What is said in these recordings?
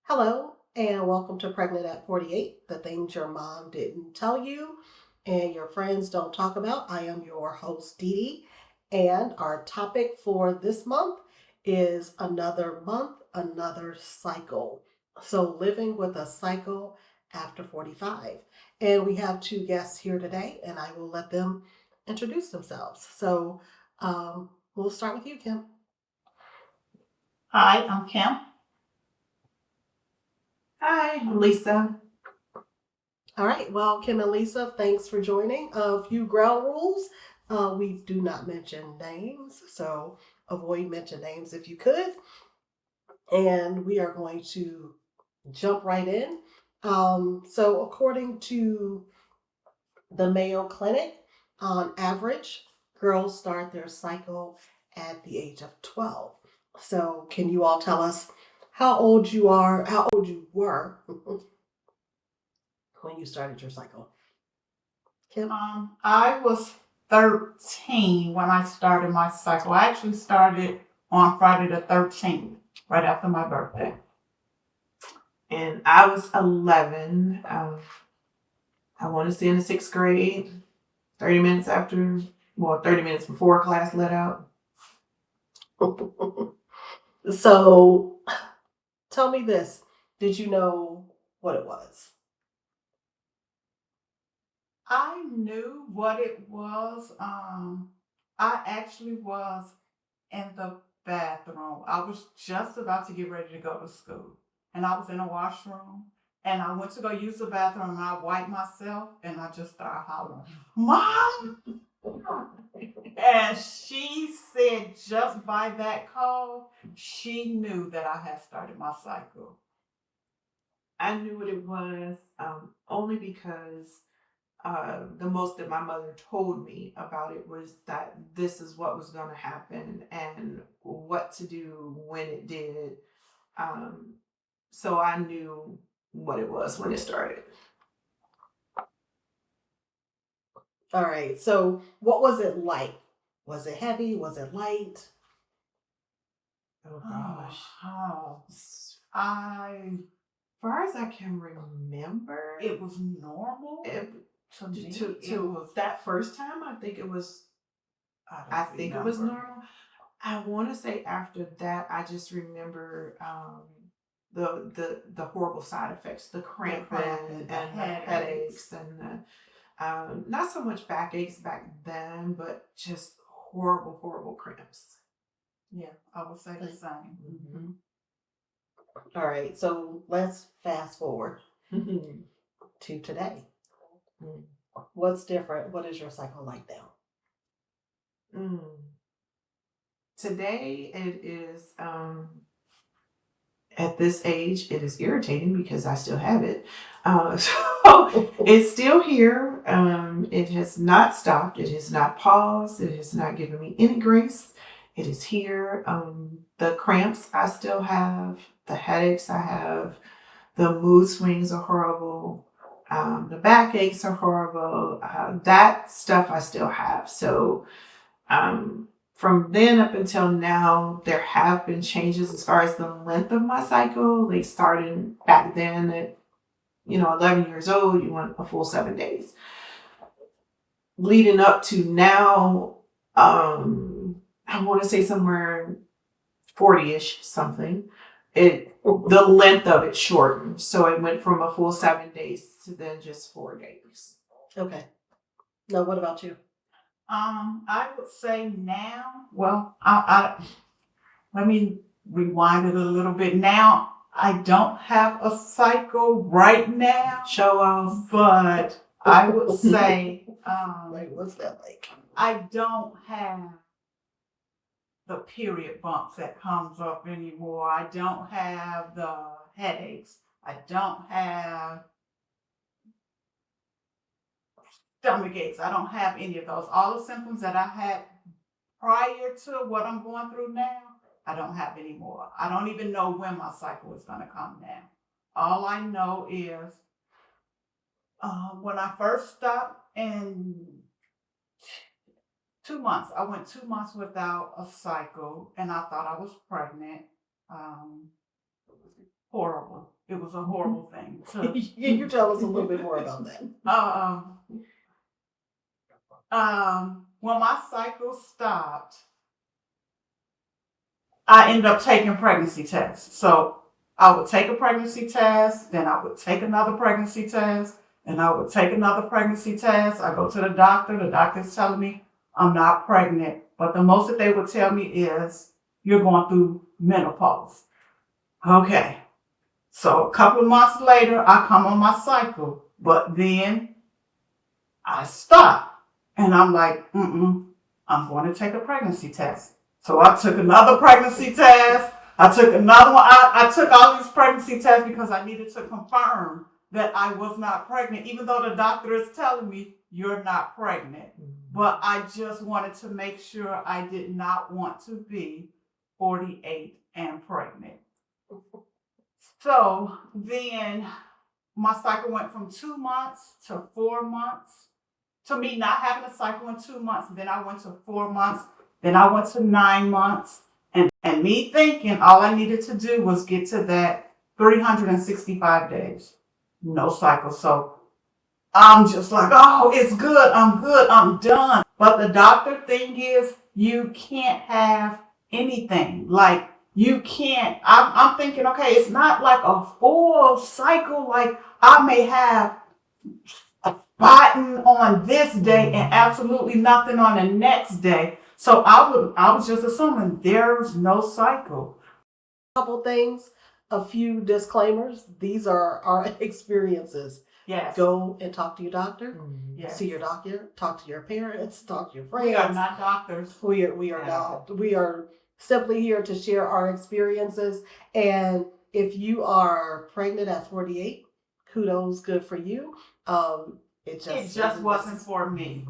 Hello, and welcome to Pregnant at 48, the things your mom didn't tell you and your friends don't talk about. I am your host, Dee Dee, and our topic for this month is another month, another cycle. So, living with a cycle after 45. And we have two guests here today, and I will let them introduce themselves. We'll start with you, Kim. Hi, I'm Kim. Hi, I'm Lisa. All right. Well, Kim and Lisa, thanks for joining. A few ground rules. We do not mention names, so avoid mention names if you could. And we are going to jump right in. According to the Mayo Clinic, on average, girls start their cycle at the age of 12. So, can you all tell us how old you are, how old you were when you started your cycle? Kim? I was 13 when I started my cycle. I actually started on Friday the 13th, right after my birthday. And I was 11. I want to say in the sixth grade, 30 minutes after, 30 minutes before class let out. So, tell me this. Did you know what it was? I knew what it was. I actually was in the bathroom. I was just about to get ready to go to school. And I was in a washroom. And I went to go use the bathroom and I wiped myself and I just started hollering, "Mom!" And she said just by that call, she knew that I had started my cycle. I knew what it was only because the most that my mother told me about it was that this is what was going to happen and what to do when it did. So I knew what it was when it started. All right. So, what was it like? Was it heavy? Was it light? Oh gosh. Oh, As I far as I can remember, it was normal it, to me. to was that first time, I think it was. I I don't think it was remember. normal. I want to say after that, I just remember the horrible side effects, the cramping cramping, and the the headaches and the not so much backaches back then, but just horrible cramps. Yeah, I would say the same. Mm-hmm. All right. So, let's fast forward to today. What's different? What is your cycle like now? Mm. Today it is at this age it is irritating because I still have it. So it's still here. It has not stopped. It has not paused. It has not given me any grace. It is here. The cramps I still have. The headaches I have. The mood swings are horrible. The backaches are horrible. That stuff I still have. So from then up until now, there have been changes as far as the length of my cycle. They started back then at 11 years old, you want a full 7 days. Leading up to now, I want to say somewhere 40-ish something. The length of it shortened, so it went from a full 7 days to then just 4 days. Okay. Now, what about you? I would say now. Well, I let me rewind it a little bit. Now I don't have a cycle right now. Show off. But I would say Like, what's that like? I don't have the period bumps that comes up anymore. I don't have the headaches. I don't have stomach aches. I don't have any of those. All the symptoms that I had prior to what I'm going through now, I don't have anymore. I don't even know when my cycle is going to come now. All I know is when I first stopped in 2 months, I went 2 months without a cycle and I thought I was pregnant. Horrible. It was a horrible thing. You tell us a little bit more about that. When my cycle stopped, I ended up taking pregnancy tests. So I would take a pregnancy test, then I would take another pregnancy test, and I would take another pregnancy test. I go to the doctor's telling me I'm not pregnant, but the most that they would tell me is you're going through menopause. Okay. So a couple of months later, I come on my cycle, but then I stop. And I'm like, I'm going to take a pregnancy test. So I took another pregnancy test. I took another one. I took all these pregnancy tests because I needed to confirm that I was not pregnant, even though the doctor is telling me you're not pregnant. But I just wanted to make sure I did not want to be 48 and pregnant. So then my cycle went from 2 months to 4 months. To me not having a cycle in 2 months. Then I went to 4 months. Then I went to 9 months. And me thinking all I needed to do was get to that 365 days. No cycle. So I'm just like, oh, it's good. I'm done. But the doctor thing is, you can't have anything. Like, you can't. I'm thinking, okay, it's not like a full cycle. Like, I may have a spotting on this day and absolutely nothing on the next day. So I was just assuming there's no cycle. Couple things, a few disclaimers. These are our experiences. Yes. Go and talk to your doctor. Yes. See your doctor. Talk to your parents. Talk to your friends. We are not doctors. We are not. We are simply here to share our experiences. And if you are pregnant at 48, kudos, good for you. It just wasn't for me.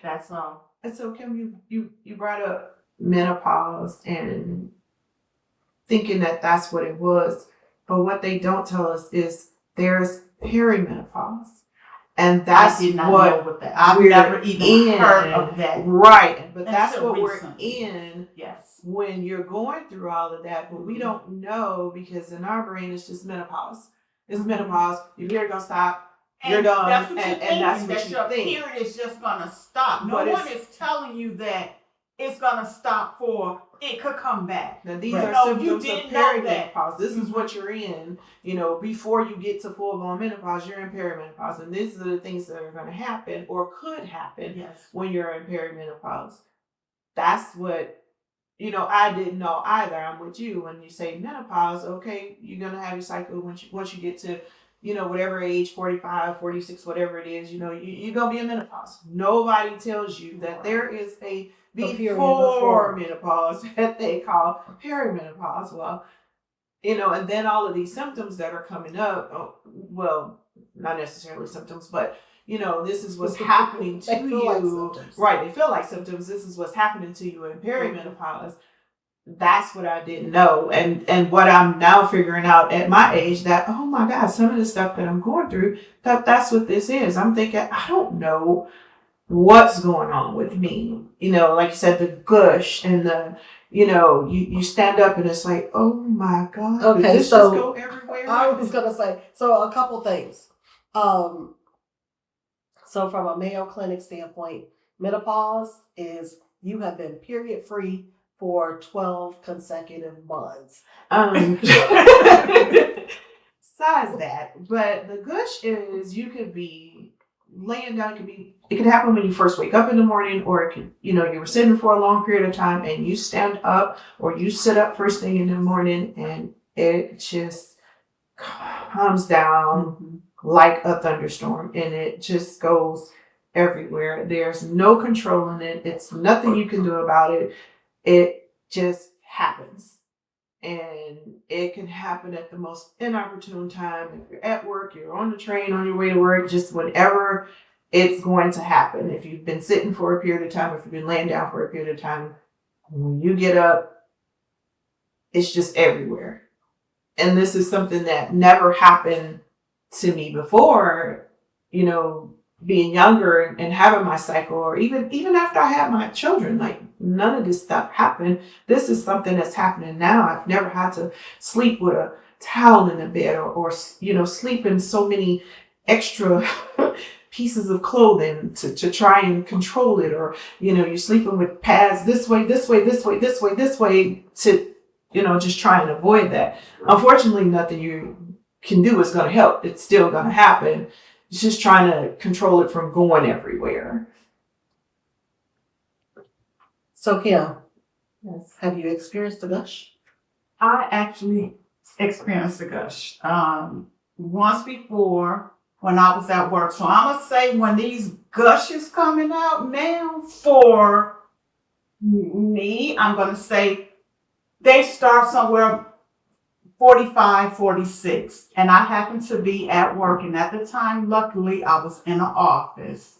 That's all. And so, Kim, you brought up menopause and thinking that that's what it was. But what they don't tell us is there's perimenopause. And that's I did not what know what that. I've never even heard of that. Right. But that's Until what recently. we're in. Yes. When you're going through all of that, but we don't know because in our brain it's just menopause. It's menopause. Your period gonna stop. You're done. That's what and that's what that you your think. period is just gonna stop. No But one is telling you that it's gonna stop for it could come back. Now these Right. are No, symptoms you of didn't know that. perimenopause. This is what you're in. You know, before you get to full blown menopause, you're in perimenopause, and these are the things that are going to happen or could happen Yes. when you're in perimenopause. That's what. I didn't know either. I'm with you when you say menopause. Okay, you're gonna have your cycle once you get to, whatever age, 45, 46, whatever it is. You're gonna be in menopause. Nobody tells you that there is a before menopause that they call perimenopause. Well, and then all of these symptoms that are coming up. Well, not necessarily symptoms, but this is what's happening to you. Like Right, they feel like symptoms. This is what's happening to you in perimenopause. That's what I didn't know. And what I'm now figuring out at my age that, oh my God, some of the stuff that I'm going through, that's what this is. I'm thinking, I don't know what's going on with me. Like you said, the gush and the, you stand up and it's like, oh my God. Okay, did this so just go everywhere? I was gonna say, so a couple things. So from a Mayo Clinic standpoint, menopause is you have been period free for 12 consecutive months. Besides that, but the gush is you could be laying down. It could happen when you first wake up in the morning, or it could, you were sitting for a long period of time and you stand up or you sit up first thing in the morning and it just comes down like a thunderstorm and it just goes everywhere. There's no controlling it. It's nothing you can do about it. It just happens. And it can happen at the most inopportune time. If you're at work, you're on the train on your way to work, just whenever it's going to happen. If you've been sitting for a period of time, if you've been laying down for a period of time, when you get up, it's just everywhere. And this is something that never happened to me before, being younger and having my cycle, or even after I had my children. Like, none of this stuff happened. This is something that's happening now. I've never had to sleep with a towel in the bed, or sleep in so many extra pieces of clothing to try and control it, or you're sleeping with pads this way, this way, this way, this way, this way, to just try and avoid that. Unfortunately, nothing you can do is going to help. It's still going to happen. It's just trying to control it from going everywhere. So Kim, Yes. have you experienced a gush? I actually experienced a gush once before when I was at work. So I'm gonna say when these gushes coming out now for me, I'm gonna say they start somewhere 45, 46. And I happened to be at work. And at the time, luckily, I was in an office.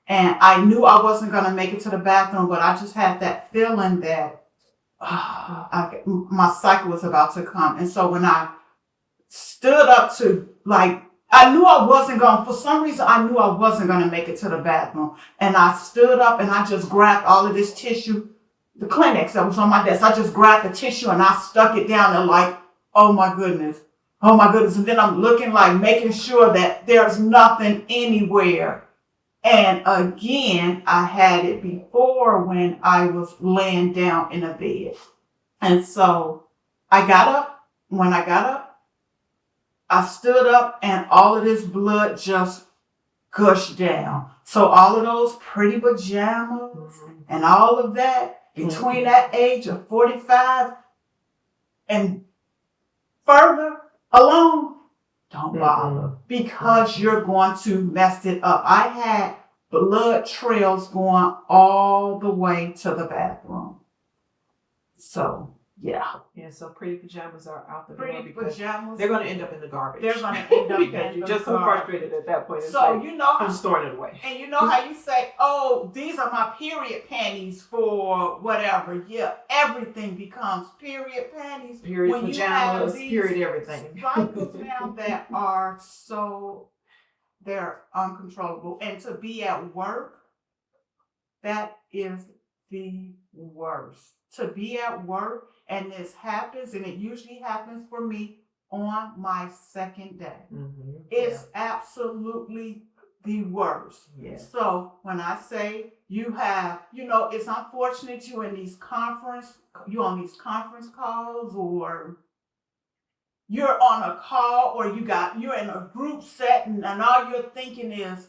And I knew I wasn't going to make it to the bathroom, but I just had that feeling that my cycle was about to come. And so when I stood up to, I knew I wasn't going, for some reason, I knew I wasn't going to make it to the bathroom. And I stood up and I just grabbed all of this tissue, the Kleenex that was on my desk. I just grabbed the tissue and I stuck it down and oh my goodness. And then I'm looking, making sure that there's nothing anywhere. And again, I had it before when I was laying down in a bed. And so I got up. When I got up, I stood up and all of this blood just gushed down. So all of those pretty pajamas and all of that between that age of 45 and further along, don't bother, because you're going to mess it up. I had blood trails going all the way to the bathroom. So, yeah. Yeah, so pretty pajamas are out the door Pretty because pajamas. they're going to end up in the garbage. They're going to end up because in you're the just so garbage. frustrated at that point. It's So, I'm storing it away. And you know how you say, oh, these are my period panties for whatever. Yeah, everything becomes period panties. Period when pajamas, you have period everything. Cycles now that are they're uncontrollable. And to be at work, that is the worst. To be at work and this happens, and it usually happens for me on my second day. It's absolutely the worst. Yes. So when I say you have, it's unfortunate you're on these conference calls, or you're on a call, or you're in a group setting, and all you're thinking is,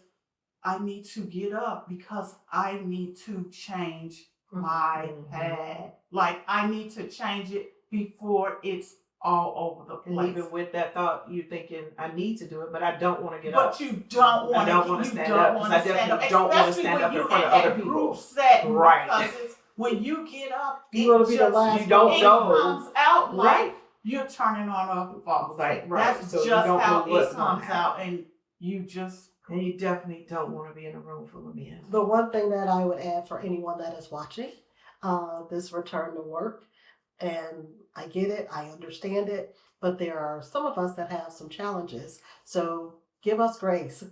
I need to get up because I need to change my pad. I need to change it before it's all over the place. And even with that thought, you're thinking, I need to do it, but I don't want to get up. But you don't want to stand up. Because I definitely don't want to stand up in front of other people. Setting, right. Because when you get up, you want to be the last. You don't it know. Comes out like you're turning on a faucet. Right. That's so just how it comes out, and you just. And you definitely don't want to be in a room full of men. The one thing that I would add for anyone that is watching this return to work, and I get it, I understand it, but there are some of us that have some challenges. So give us grace.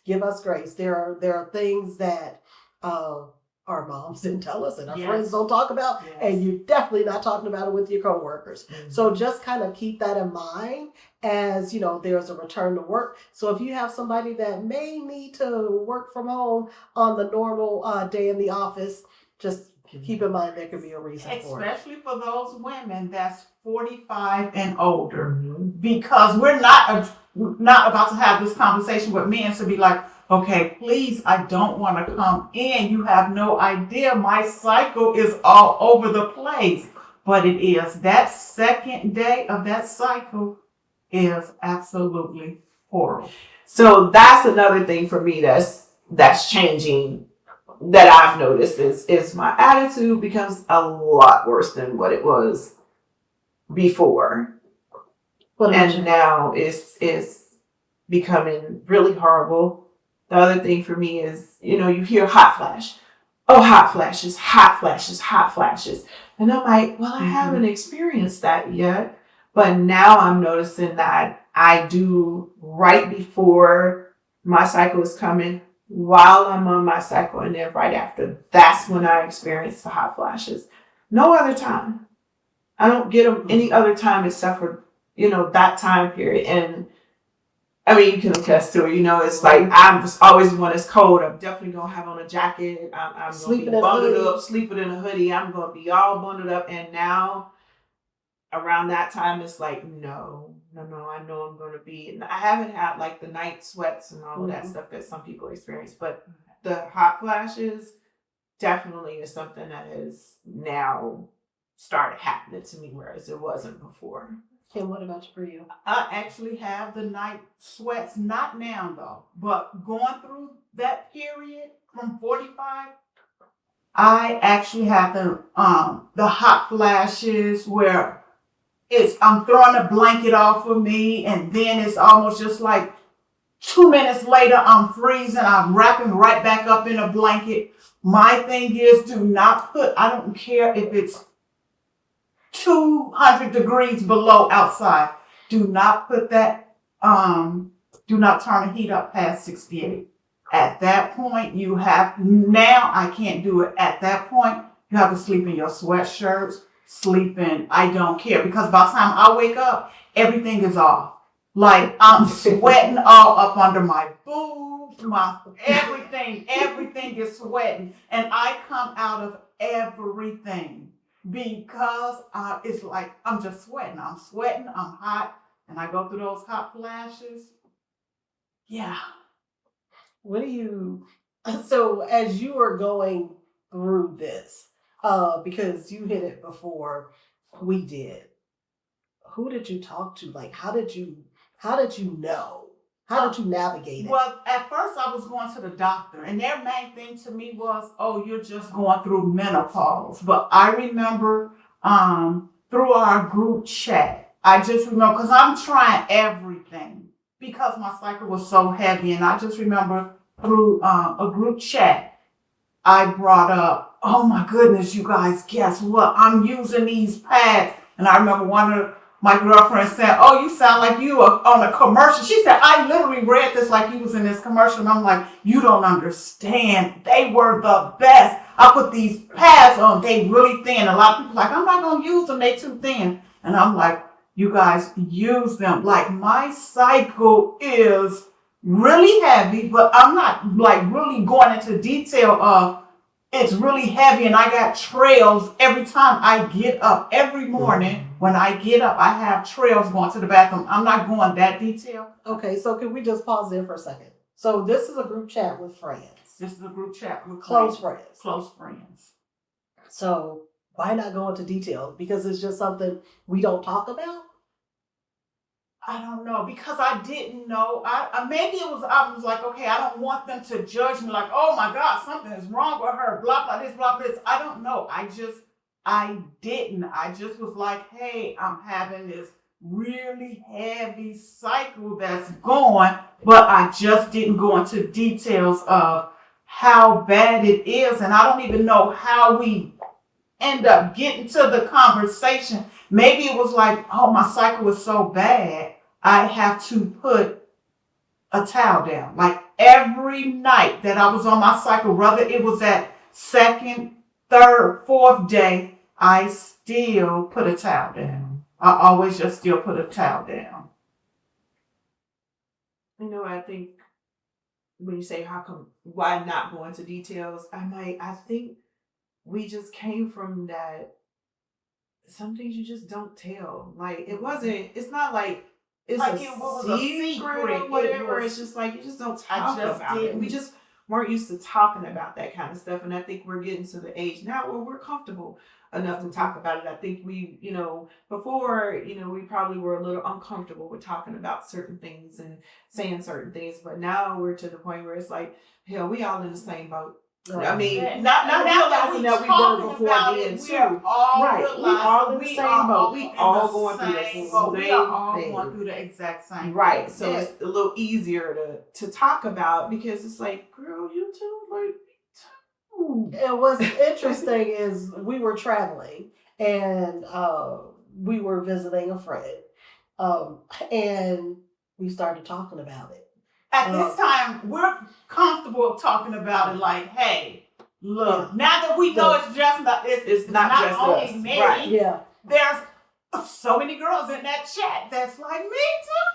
Give us grace. There are things that our moms didn't tell us and our friends don't talk about, and you're definitely not talking about it with your coworkers. So just kind of keep that in mind as, there's a return to work. So if you have somebody that may need to work from home on the normal day in the office, just keep in mind there could be a reason for it. Especially for those women that's 45 and older, because we're not about to have this conversation with men to be like, okay, please, I don't want to come in. You have no idea. My cycle is all over the place. But it is. That second day of that cycle is absolutely horrible. So that's another thing for me that's changing, that I've noticed is my attitude becomes a lot worse than what it was before. And now it's becoming really horrible. The other thing for me is, you hear hot flash. Oh, hot flashes, hot flashes, hot flashes. And I'm like, well, I haven't experienced that yet. But now I'm noticing that I do right before my cycle is coming, while I'm on my cycle, and then right after. That's when I experience the hot flashes. No other time. I don't get them any other time except for that time period. And I mean, you can attest to it. It's like I'm just always when it's cold. I'm definitely gonna have on a jacket. I'm gonna be bundled up, sleeping in a hoodie. I'm gonna be all bundled up. And now around that time, it's like no. I know I'm gonna be. And I haven't had like the night sweats and all of that stuff that some people experience, but the hot flashes definitely is something that has now started happening to me, whereas it wasn't before. Kim, what about for you? I actually have the night sweats, not now though, but going through that period from 45, I actually have the hot flashes where I'm throwing a blanket off of me, and then it's almost just like 2 minutes later I'm freezing. I'm wrapping right back up in a blanket. My thing is, I don't care if it's 200 degrees below outside. Do not put that, do not turn the heat up past 68. At that point, now I can't do it. At that point, you have to sleep in your sweatshirts, I don't care. Because by the time I wake up, everything is off. Like I'm sweating all up under my boobs, everything is sweating. And I come out of everything. Because it's like I'm just sweating. I'm hot, and I go through those hot flashes. Yeah. So as you are going through this, because you hit it before we did, who did you talk to? Like, how did you know? How did you navigate it? Well, at first I was going to the doctor, and their main thing to me was, oh, you're just going through menopause. But I remember through our group chat, I just remember, because I'm trying everything because my cycle was so heavy. And I just remember through a group chat, I brought up, oh my goodness, you guys, guess what? I'm using these pads. And I remember one of my girlfriend said, oh, you sound like you are on a commercial. She said, I literally read this like you was in this commercial. And I'm like, you don't understand. They were the best. I put these pads on. They really thin. A lot of people like, I'm not going to use them. They too thin. And I'm like, you guys use them. Like my cycle is really heavy, but I'm not like really going into detail of it's really heavy, and I got trails every time I get up. Every morning when I get up, I have trails going to the bathroom. I'm not going that detail. Okay, so can we just pause there for a second? So this is a group chat with friends. This is a group chat with close friends. Close friends. So why not go into detail? Because it's just something we don't talk about? I don't know, because I didn't know. I was like, okay, I don't want them to judge me like, oh my God, something is wrong with her, blah, blah, this, blah, this. I don't know. I didn't. I just was like, hey, I'm having this really heavy cycle that's going, but I just didn't go into details of how bad it is. And I don't even know how we end up getting to the conversation. Maybe it was like, oh, my cycle is so bad, I have to put a towel down. Like every night that I was on my cycle, whether it was at second, third, fourth day, I still put a towel down. I always just still put a towel down. I think when you say why not go into details, I think we just came from that. Some things you just don't tell. Like it's not like it's like a secret or whatever. It's just like you just don't talk about it. We just weren't used to talking about that kind of stuff. And I think we're getting to the age now where we're comfortable enough to talk about it. I think we, before, we probably were a little uncomfortable with talking about certain things and saying certain things. But now we're to the point where it's like, hell, we all in the same boat. I mean, not realizing that we were before then too. Right, we all in the same boat. We all going through the same thing. We are all going through the exact same. Right, so it's a little easier to talk about because it's like, girl, you too, like me too. And what's interesting is we were traveling and we were visiting a friend, and we started talking about it. At this time, we're comfortable talking about it like, hey, look, now that we know it's not just only me, yeah. there's so many girls in that chat that's like me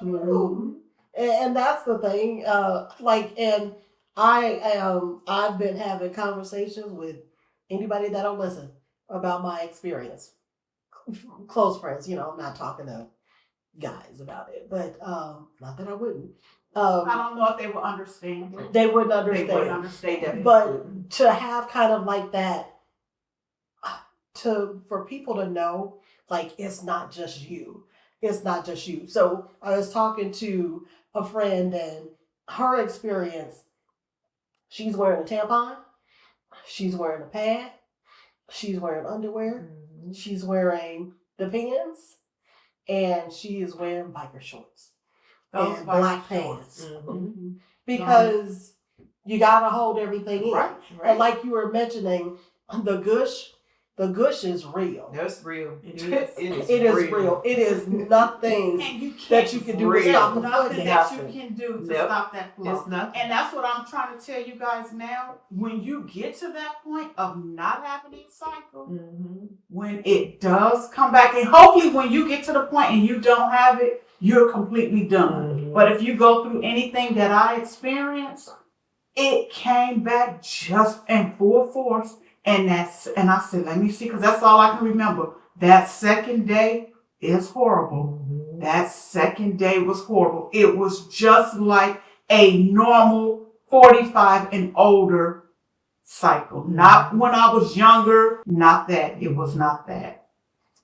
too. Mhm. And that's the thing. And I've been having conversations with anybody that'll listen about my experience. Close friends, I'm not talking to guys about it, but not that I wouldn't. I don't know if they will understand it. They wouldn't They wouldn't understand. understand it. But to have kind of like that, for people to know, like, it's not just you. It's not just you. So I was talking to a friend, and her experience, she's wearing a tampon, she's wearing a pad, she's wearing underwear, she's wearing the pants, and she is wearing biker shorts Those and biker black shorts. pants. Mm-hmm. Because you gotta hold everything in. Right. And like you were mentioning, the gush is real. That's real. It It is real. It is nothing And you that you can do to there's stop the flow. nothing that you can do to Nope. stop that flow. It's nothing. And that's what I'm trying to tell you guys now. When you get to that point of not having a cycle, Mm-hmm. when it does come back, and hopefully when you get to the point and you don't have it, you're completely done. Mhm. But if you go through anything that I experienced, it came back just in full force. And I said, let me see, because that's all I can remember. That second day is horrible. Mm-hmm. That second day was horrible. It was just like a normal 45 and older cycle. Not when I was younger, not that. It was not that.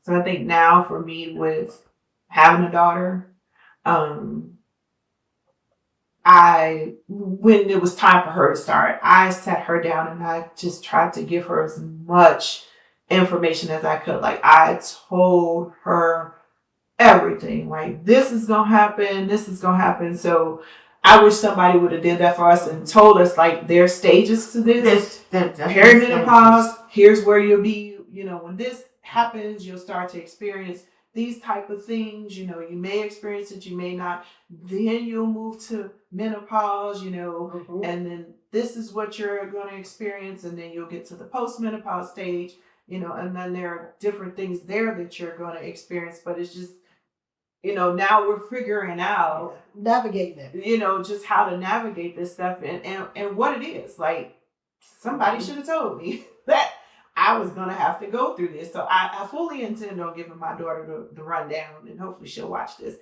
So I think now for me with having a daughter, when it was time for her to start, I sat her down and I just tried to give her as much information as I could. Like, I told her everything. Like, this is gonna happen, this is gonna happen. So I wish somebody would have did that for us and told us, like, there's stages to this. Perimenopause, here's where you'll be, when this happens, you'll start to experience these type of things. You may experience it, you may not. Then you'll move to menopause, Mhm. and then this is what you're going to experience, and then you'll get to the postmenopause stage, and then there are different things there that you're going to experience. But it's just, now we're figuring out, navigating it. just how to navigate this stuff and what it is. Like, somebody should have told me that I was going to have to go through this. So I fully intend on giving my daughter the rundown, and hopefully she'll watch this.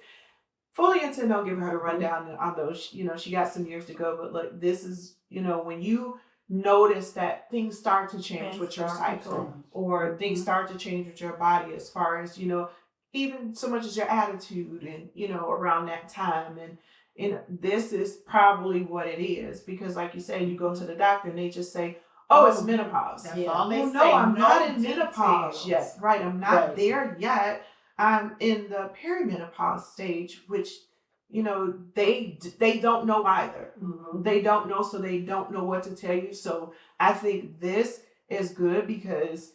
Fully intend on giving her the rundown on those. She got some years to go, but look, this is, when you notice that things start to change with your cycle, or things start to change with your body, as far as, even so much as your attitude, and, around that time. And this is probably what it is, because like you say, you go to the doctor and they just say, oh, it's menopause. That's Yeah. all they Well, say. no, I'm not No in menopause details. yet. Right, I'm not Right. there yet. I'm in the perimenopause stage, which, they don't know either. Mhm. They don't know, so they don't know what to tell you. So I think this is good, because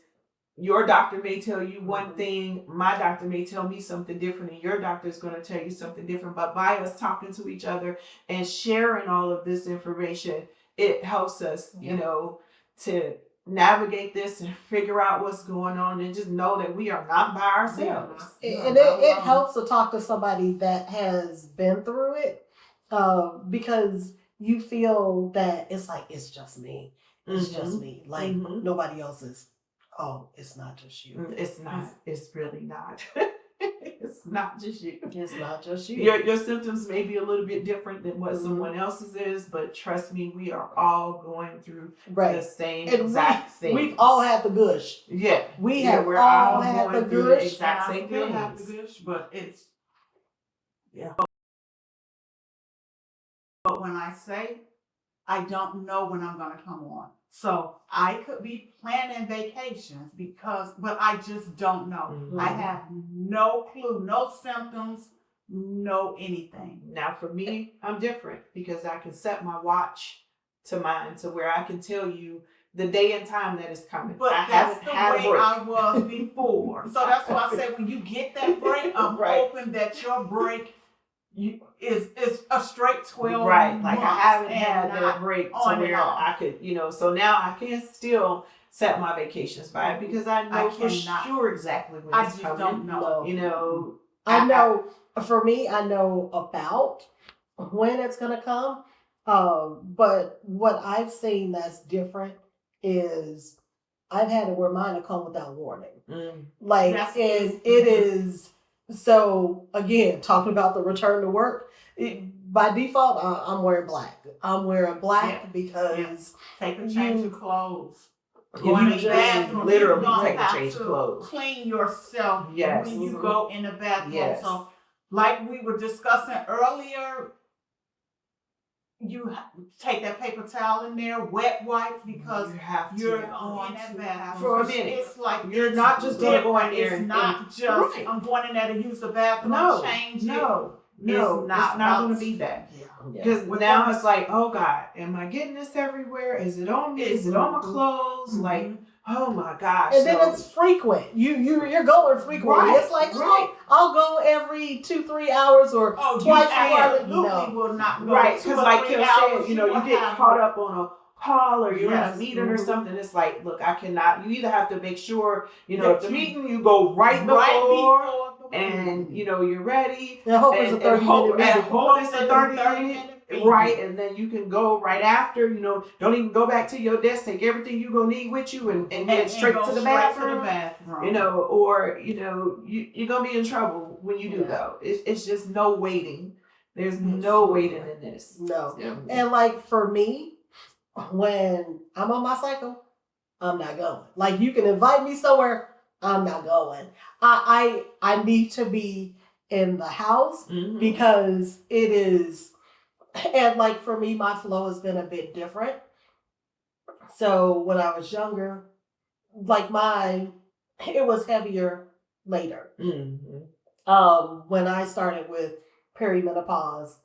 your doctor may tell you one thing, my doctor may tell me something different, and your doctor is going to tell you something different. But by us talking to each other and sharing all of this information, it helps us, to navigate this and figure out what's going on, and just know that we are not by ourselves. And it helps to talk to somebody that has been through it, because you feel that it's like, it's just me. It's just me. Like, Mhm. nobody else is. Oh, it's not just you. It's not. It's really not. It's not just you. It's not just you. Your symptoms may be a little bit different than what someone else's is, but trust me, we are all going through the same exact thing. We've all had the gush. Yeah. We have we're all had going the through the gush. exact I same still have the things. gush, but it's But when I say, I don't know when I'm going to come on. So I could be planning vacations but I just don't know. Mhm. I have no clue, no symptoms, no anything. Now for me, I'm different, because I can set my watch to mine to where I can tell you the day and time that is coming. But I that's haven't the had a way break. I was before. So that's why I say, when you get that break, I'm Right. hoping that your break it's a straight 12 Right. Like I months haven't and had not that break to on and where off. I could, so now I can still set my vacations by it because I know for cannot. sure exactly when I it's just coming. don't know. I know, for me, I know about when it's going to come. But what I've seen that's different is I've had it where mine will come without warning. Like, and it is, so again, talking about the return to work, by default, I'm wearing black. I'm wearing black because take a change of clothes. Going to the bathroom, literally you're take a gonna have change to of clothes. clean yourself Yes. when you go in the bathroom. Yes. So, like we were discussing earlier, you take that paper towel in there, wet wipes, because you're going in that bathroom for a minute. It's like you're not just going to go in there. It's not just I'm going in there to use the bathroom, change it. No, it's not going to be that. Yeah. Because now it's like, oh God, am I getting this everywhere? Is it on me? Is it on my clothes? Like, oh my gosh. And then it's frequent. You're going frequently. Right, It's like, oh, I'll go every 2-3 hours or twice a absolutely will not go. Right, because like Kim said, you you get caught up on a call or you're in a meeting or something. It's like, look, I cannot. You either have to make sure, if the meeting, you go right before and you're ready. I hope it's a 30-minute meeting. Hope it's a 30-minute. Right, and then you can go right after. Don't even go back to your desk. Take everything you're gonna need with you and get straight to the bathroom. Or you're gonna be in trouble when you do go. It's just no waiting. There's no waiting in this. No, and like for me, when I'm on my cycle, I'm not going. Like you can invite me somewhere, I'm not going. I need to be in the house because it is. And like for me, my flow has been a bit different. So when I was younger, like it was heavier later. When I started with perimenopause,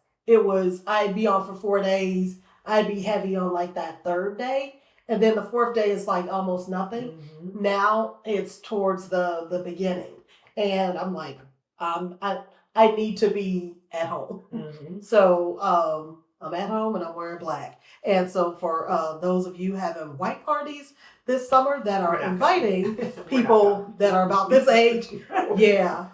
I'd be on for 4 days. I'd be heavy on like that third day. And then the fourth day is like almost nothing. Now it's towards the beginning. And I'm like, I need to be at home. So I'm at home and I'm wearing black. And so for those of you having white parties this summer that are inviting people that are about this age, if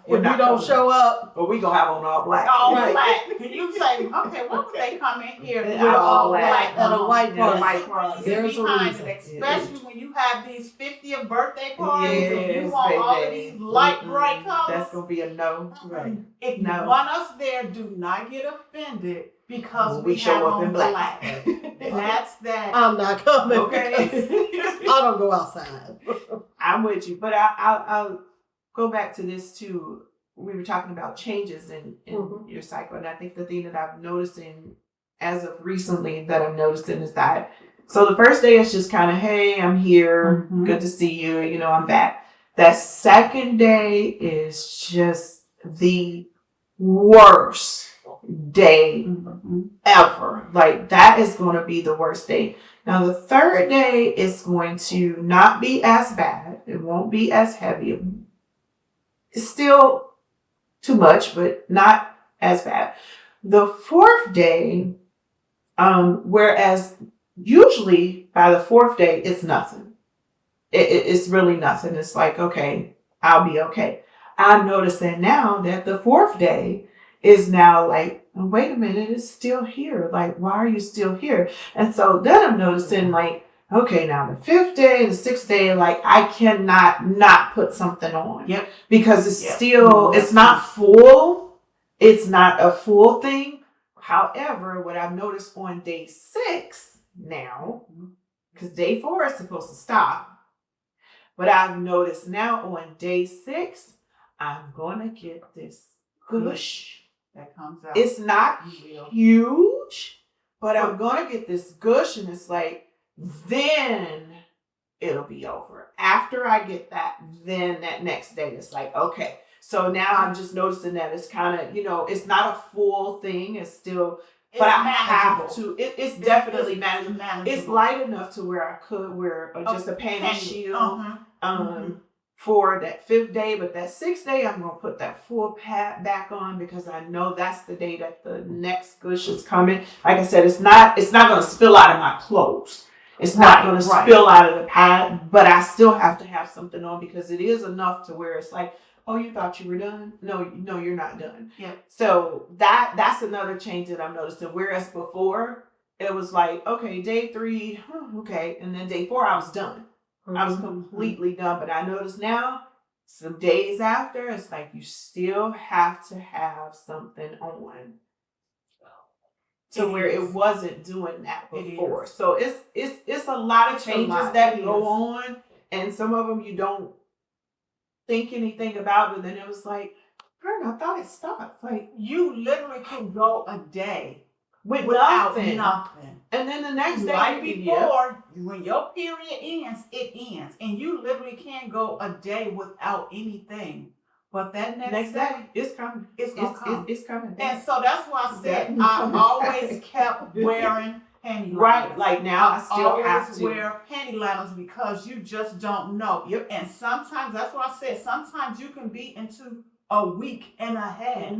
you don't show up. But we going to have on all black. All black. And you say, okay, what would they come in here with all black at a white party? There's a reason. Especially when you have these 50th birthday parties and you want all of these light bright colors. That's going to be a no. Right. If you want us there, do not get offended because we show up in black. That's that. I'm not coming. Okay. I don't go outside. I'm with you, but I'll go back to this too. We were talking about changes in your cycle, and I think the thing that I'm noticing as of recently that I'm noticing is that so the first day is just kind of, hey, I'm here, good to see you, I'm back. That second day is just the worst day ever. Like that is going to be the worst day. Now the third day is going to not be as bad. It won't be as heavy. It's still too much, but not as bad. The fourth day, whereas usually by the fourth day it's nothing. It's really nothing. It's like, okay, I'll be okay. I'm noticing now that the fourth day is now like, oh, wait a minute, it's still here. Like, why are you still here? And so then I'm noticing like, okay, now the fifth day, the sixth day, like I cannot not put something on. Yep. Because it's still, it's not full. It's not a full thing. However, what I've noticed on day 6 now, because day 4 is supposed to stop. But I've noticed now on day 6, I'm going to get this gush that comes out. It's not huge, but I'm going to get this gush, and it's like, then it'll be over. After I get that, then that next day, it's like, okay. So now I'm just noticing that it's kind of, it's not a full thing. It's still, but I have to. It's definitely manageable. It's light enough to where I could wear just a panty shield. for that 5th day, but that 6th day, I'm gonna put that full pad back on because I know that's the day that the next gush is coming. Like I said, it's not gonna spill out of my clothes. It's not gonna spill out of the pad, but I still have to have something on because it is enough to where it's like, oh, you thought you were done? No, you're not done. Yeah. So that's another change that I'm noticing. Whereas before, it was like, okay, day 3, okay, and then day 4, I was done. I was completely done. But I notice now, some days after, it's like you still have to have something on. So where it wasn't doing that before. So it's a lot of changes that go on, and some of them you don't think anything about, but then it was like, I thought it stopped. Like, you literally can go a day without nothing. And then the next day, right before, when your period ends, it ends. And you literally can't go a day without anything. But that next day, it's coming. It's coming. And so that's why I said I always kept wearing panty liners. Right, like now I still have to wear panty liners because you just don't know. Yep. And sometimes, that's what I said, sometimes you can be into a week and a half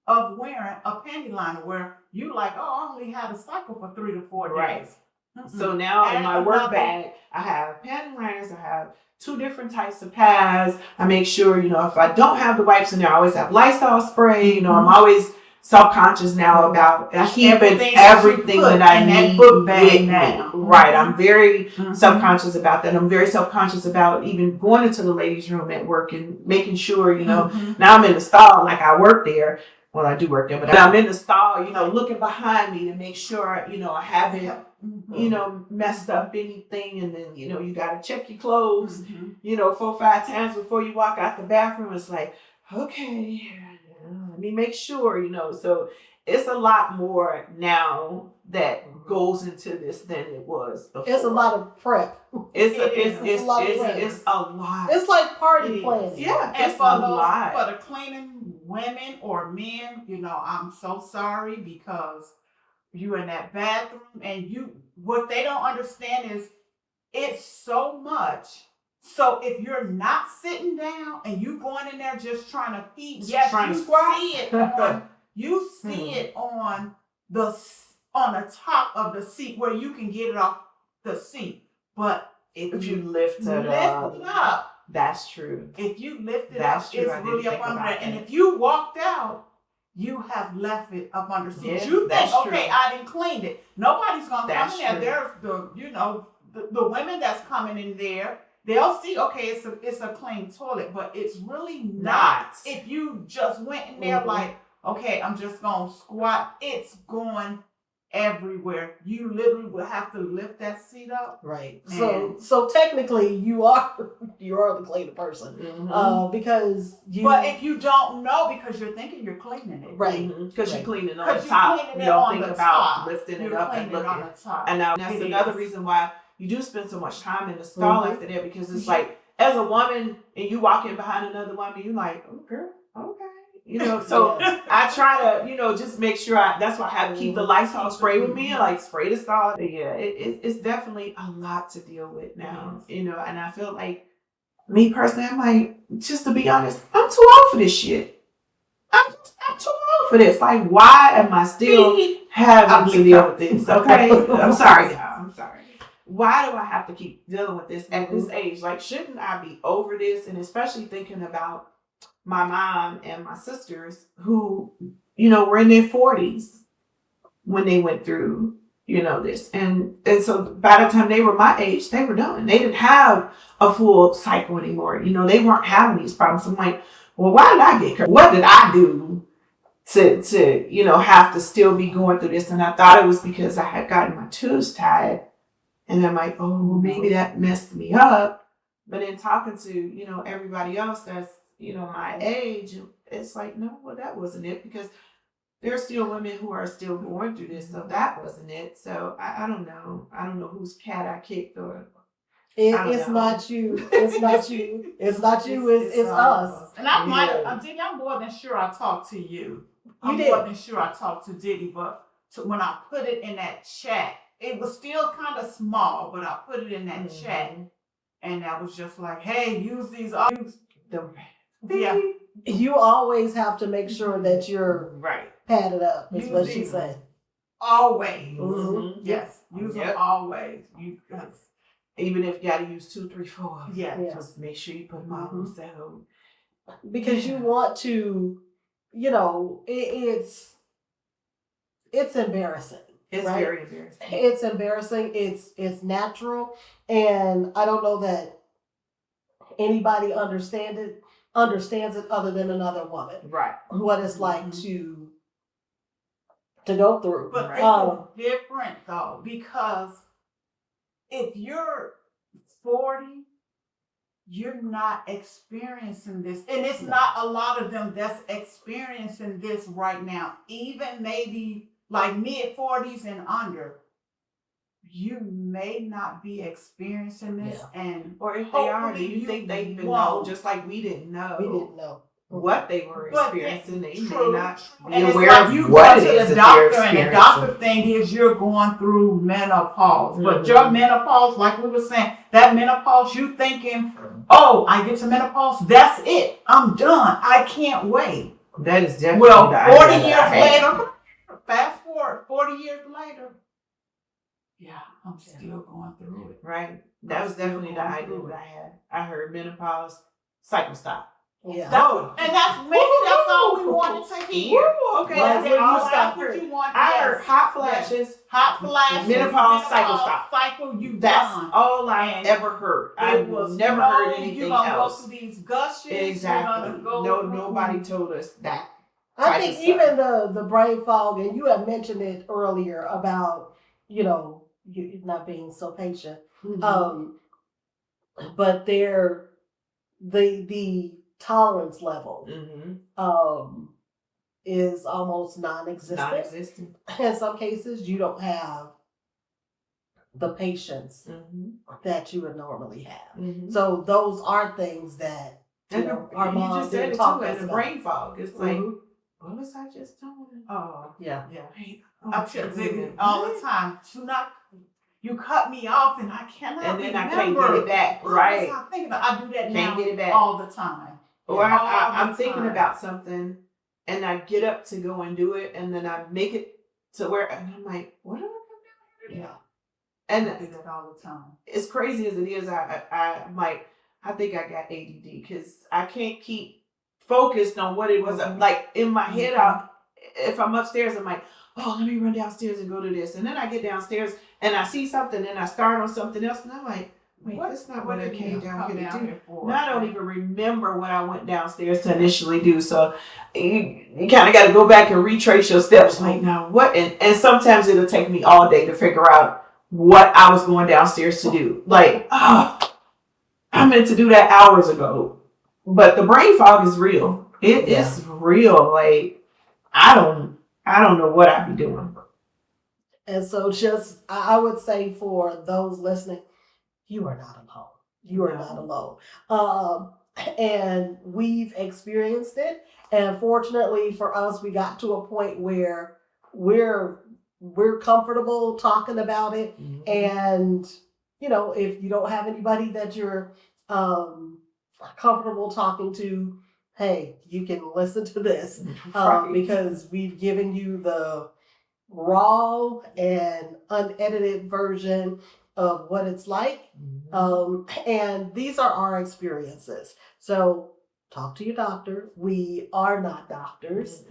of wearing a panty liner where you like, oh, I only had a cycle for 3 to 4 days. Right. So now in my work bag, I have panty liners, I have 2 different types of pads. I make sure, if I don't have the wipes in there, I always have Lysol spray. I'm always self-conscious now about keeping everything that I need with me. Right. I'm very self-conscious about that. I'm very self-conscious about even going into the ladies' room at work and making sure, now I'm in the stall, like I work there. Well, I do work there, but I'm in the stall, looking behind me to make sure, I haven't, messed up anything. And then, you got to check your clothes, 4 or 5 times before you walk out the bathroom. It's like, okay, let me make sure, so it's a lot more now that goes into this than it was before. It's a lot of prep. It's a lot. It's like party planning. Yeah, and it's a lot. For the cleaning women or men, I'm so sorry because you're in that bathroom and what they don't understand is it's so much. So if you're not sitting down and you going in there just trying to pee, yes, trying you to squat. You see it on the top of the seat where you can get it off the seat. But if you lift it up, that's true. If you lift it that's up, true. it's really up under it. And if you walked out, you have left it up under the seat. Yeah, you think, okay, true. I didn't clean it. Nobody's gonna come in there. True. There's the women that's coming in there. They'll see, okay, it's a clean toilet, but it's really not. If you just went in there like, okay, I'm just gonna squat, it's going everywhere. You literally will have to lift that seat up. Right. So technically you are the cleaner person. Because But if you don't know, because you're thinking you're cleaning it. Right. Because you're cleaning on the top. You don't think about lifting it up and looking. On the top. And now that's another reason why you do spend so much time in the stall after that, because it's like, as a woman and you walk in behind another woman, you're like, oh girl, okay. So I try to, just make sure that's why I have to keep the Lysol spray with me, like spray the stall. But yeah, it's definitely a lot to deal with now, and I feel like, me personally, I'm like, just to be honest, I'm too old for this shit. I'm too old for this. Like, why am I still having to deal with this? Okay, I'm sorry, y'all. I'm sorry. Why do I have to keep dealing with this at this age? Like, shouldn't I be over this? And especially thinking about my mom and my sisters who, were in their 40s when they went through, this. And so by the time they were my age, they were done. They didn't have a full cycle anymore. They weren't having these problems. I'm like, well, why did I get hurt? What did I do to have to still be going through this? And I thought it was because I had gotten my tubes tied. And I'm like, oh, well, maybe that messed me up. But in talking to, everybody else that's, my age, it's like, no, well, that wasn't it. Because there are still women who are still going through this. So that wasn't it. So I don't know. I don't know whose cat I kicked or. It's not you. It's not you. It's not you. It's us. And I'm more than sure I talked to you. I'm more than sure I talked to Diddy. But when I put it in that chat, it was still kind of small, but I put it in that chat. And that was just like, hey, use these. The Yeah. You always have to make sure that you're right. padded up, is Use what she these. said. Always. Mhm. Yes. Use them Yep. always. Even if you got to use 2, 3, 4, Yeah. just make sure you put them all on settle. Because you want to, it's embarrassing. It's right? very embarrassing. It's embarrassing. It's natural, and I don't know that anybody understands it other than another woman. Right. What it's like to go through. But Right. it's different though, because if you're 40, you're not experiencing this. And it's not a lot of them that's experiencing this right now. Even maybe like mid-40s and under, you may not be experiencing this. And or if they are, do hopefully you think they even know? won't. Just like we didn't know. We didn't know what they were But experiencing. They true. may not be And it's aware like of you what go it to is the that doctor, they're and the experiencing. doctor thing is you're going through menopause. But Mhm. your menopause, like we were saying, that menopause, you thinking, oh, I get to menopause, that's it. I'm done. I can't wait. That is definitely Well, the 40 idea years that I had. later, fast forward, 40 years later, yeah, I'm still going through it. Right. That was definitely the idea that I had. I heard menopause, cycle stop. Yeah. And that's all we wanted to hear. Woo, okay. Right. That's all That's I what heard. you want. I Yes. heard hot flashes. Hot flashes. Menopause, cycle stop. Cycle, you That's done. all I And ever heard. I've never heard anything you're gonna else. go through these gushes. Exactly. You're gonna go No, through- nobody told us that. I think even the brain fog, and you had mentioned it earlier about, you not being so patient. Mm-hmm. But the tolerance level is almost non-existent. In some cases, you don't have the patience that you would normally have. So those are things that our mom you just said it talk too, us and the about. brain fog. It's like, what was I just doing? Oh, yeah. I tell you all the time. You cut me off, and I cannot and then remember. I can't get it back. Right. I think I do that now. Can't get it back all the time. Or I'm thinking about something, and I get up to go and do it, and then I make it to where, and I'm like, what am I going to do? Yeah. And I do that all the time. As crazy as it is, I think I got ADD because I can't keep focused on what it was. Like in my head, if I'm upstairs, I'm like, oh, let me run downstairs and go to this. And then I get downstairs and I see something and I start on something else. And I'm like, wait, that's not what I came down here to do. Now I don't even remember what I went downstairs to initially do. So you kind of got to go back and retrace your steps. Like, now what? And sometimes it'll take me all day to figure out what I was going downstairs to do. Like, I meant to do that hours ago. But the brain fog is real. It is real. Like, I don't know what I'd be doing. And so I would say for those listening, you are not alone. You are not alone. And we've experienced it. And fortunately for us, we got to a point where we're comfortable talking about it. And, if you don't have anybody that you're comfortable talking to, hey, you can listen to this because we've given you the raw and unedited version of what it's like. And these are our experiences. So talk to your doctor. We are not doctors.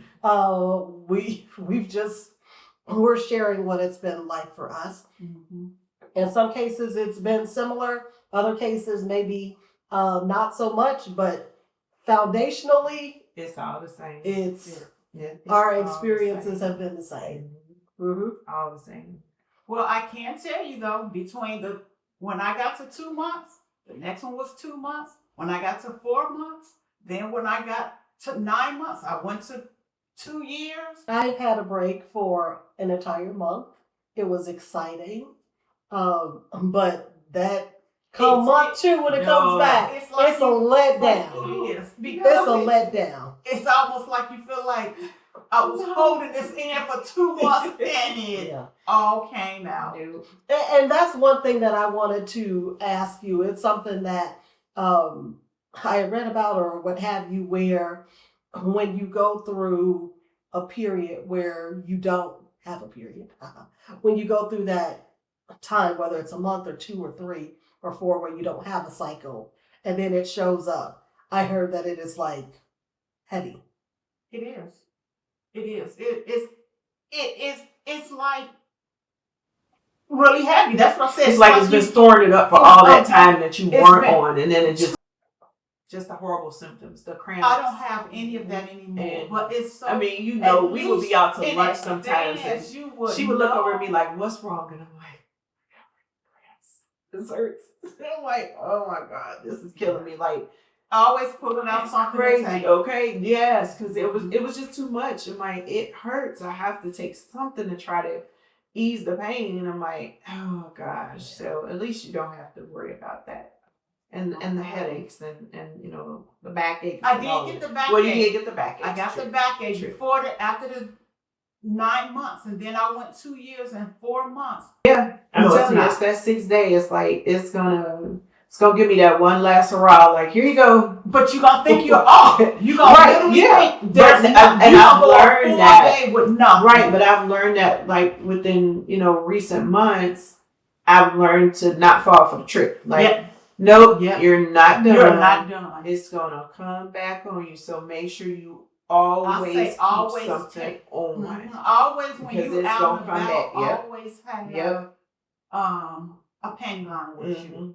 We're sharing what it's been like for us. In some cases, it's been similar. Other cases, maybe not so much, but foundationally, it's all the same. It's it's our experiences have been the same. All the same. Well, I can tell you though, when I got to 2 months, the next one was 2 months. When I got to 4 months, then when I got to 9 months, I went to 2 years. I've had a break for an entire month. It was exciting. But that month 2 when it comes back, it's a letdown. It is. It's a letdown. It's almost like you feel like, I was holding this in for 2 months and it Yeah. all came out. And that's one thing that I wanted to ask you. It's something that I read about or what have you, where when you go through a period where you don't have a period, when you go through that time, whether it's a month or 2 or 3 or 4, where you don't have a cycle, and then it shows up, I heard that it is like heavy. It is. It is. It's like really heavy. That's what I said. It's like it's been storing it up for all that time that you weren't on, and then it just the horrible symptoms, the cramps. I don't have any of that anymore. And, but it's so. I mean, you know, we would be out to lunch sometimes, and she would look over at me like, "What's wrong?" And I'm like, "This hurts." I'm like, "Oh my God, this is killing me." Like, always pulling out something crazy. Okay, yes, because it was just too much. I'm like, it hurts. I have to take something to try to ease the pain, and I'm like, oh gosh. So at least you don't have to worry about that. And the headaches and you know the backache. I did get the backache. Well, you did get the backache. I got the backache after the 9 months, and then I went 2 years and 4 months. Yeah, I'm telling you, it's that 6th day. It's like it's gonna give me that one last hurrah. Like, here you go. But you gonna think you're off. You gonna right? Yeah. Think and I've learned that. With nothing. Right, but I've learned that like within recent months, I've learned to not fall for the trick. Like, nope, you're not done. You're not done. It's gonna come back on you. So make sure you always keep something on. Mm-hmm. Always when because you it's out gonna and come about, back. always have a panty liner with you.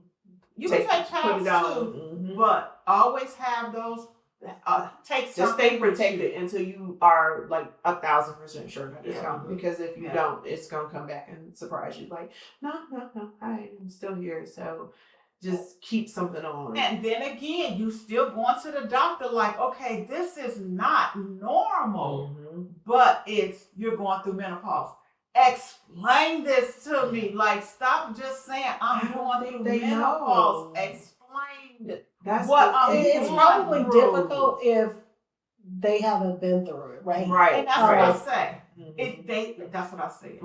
You can take pads too, but always have those. Just stay protected until you are like 1,000% sure that it's coming. Because if you don't, it's gonna come back and surprise you. Like, no, I'm still here. So just keep something on. And then again, you still going to the doctor like, okay, this is not normal, but you're going through menopause. Explain this to me. Like, stop just saying I'm going through menopause. Explain it. That's it's probably difficult if they haven't been through it, right? Right. And that's what I say. That's what I say.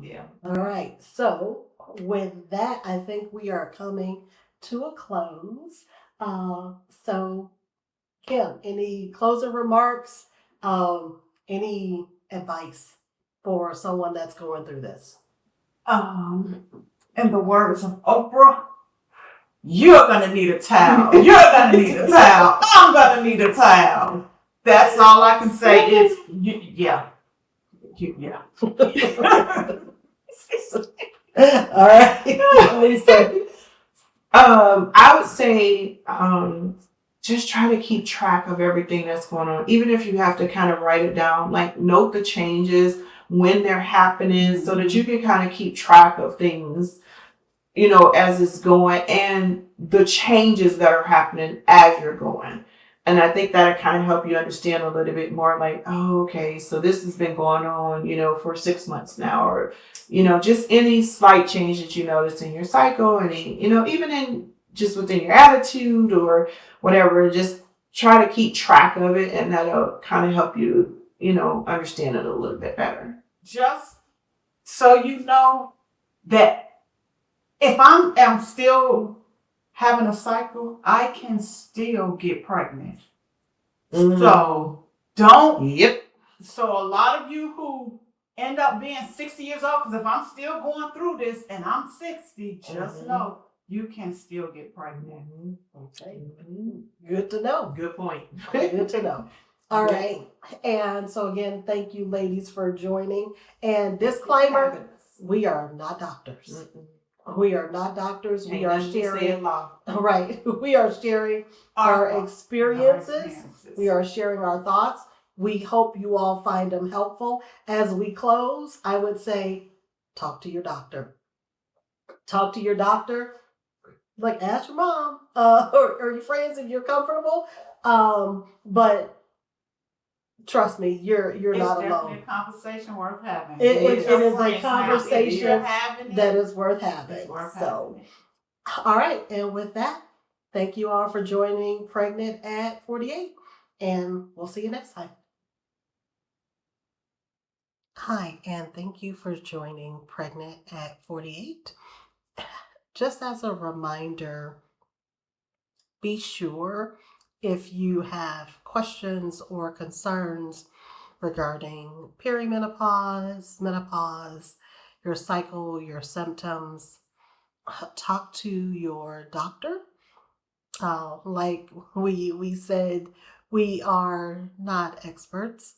Yeah. All right. So with that, I think we are coming to a close. So Kim, any closing remarks? Any advice for someone that's going through this? In the words of Oprah, you're gonna need a towel. You're gonna need a towel. I'm gonna need a towel. That's all I can say. Yeah. All right, Lisa. I would say just try to keep track of everything that's going on, even if you have to kind of write it down. Like, note the changes when they're happening, so that you can kind of keep track of things, as it's going, and the changes that are happening as you're going. And I think that'll kind of help you understand a little bit more, like, oh, okay, so this has been going on, for 6 months now, or, just any slight change that you notice in your cycle, and, even in just within your attitude or whatever, just try to keep track of it, and that'll kind of help you, understand it a little bit better. Just so you know that if I'm still having a cycle, I can still get pregnant. So don't. Yep. So a lot of you who end up being 60 years old, because if I'm still going through this and I'm 60, just know you can still get pregnant. Okay. Good to know. Good point. Good to know. All right. And so again, thank you ladies for joining. And disclaimer, we are not doctors. We are not doctors. We are sharing. Right. We are sharing our experiences. We are sharing our thoughts. We hope you all find them helpful. As we close, I would say, talk to your doctor. Talk to your doctor. Like, ask your mom or your friends if you're comfortable. But trust me, you're not alone. It's definitely a conversation worth having. It is a conversation that is worth having. All right. And with that, thank you all for joining Pregnant at 48. And we'll see you next time. Hi, and thank you for joining Pregnant at 48. Just as a reminder, be sure if you have questions or concerns regarding perimenopause, menopause, your cycle, your symptoms, talk to your doctor. Like we said, we are not experts.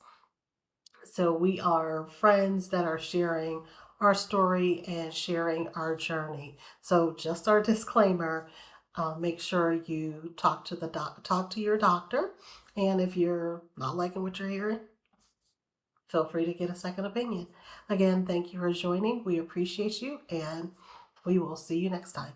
So we are friends that are sharing our story and sharing our journey. So just our disclaimer: make sure you talk to your doctor, and if you're not liking what you're hearing, feel free to get a second opinion. Again, thank you for joining. We appreciate you, and we will see you next time.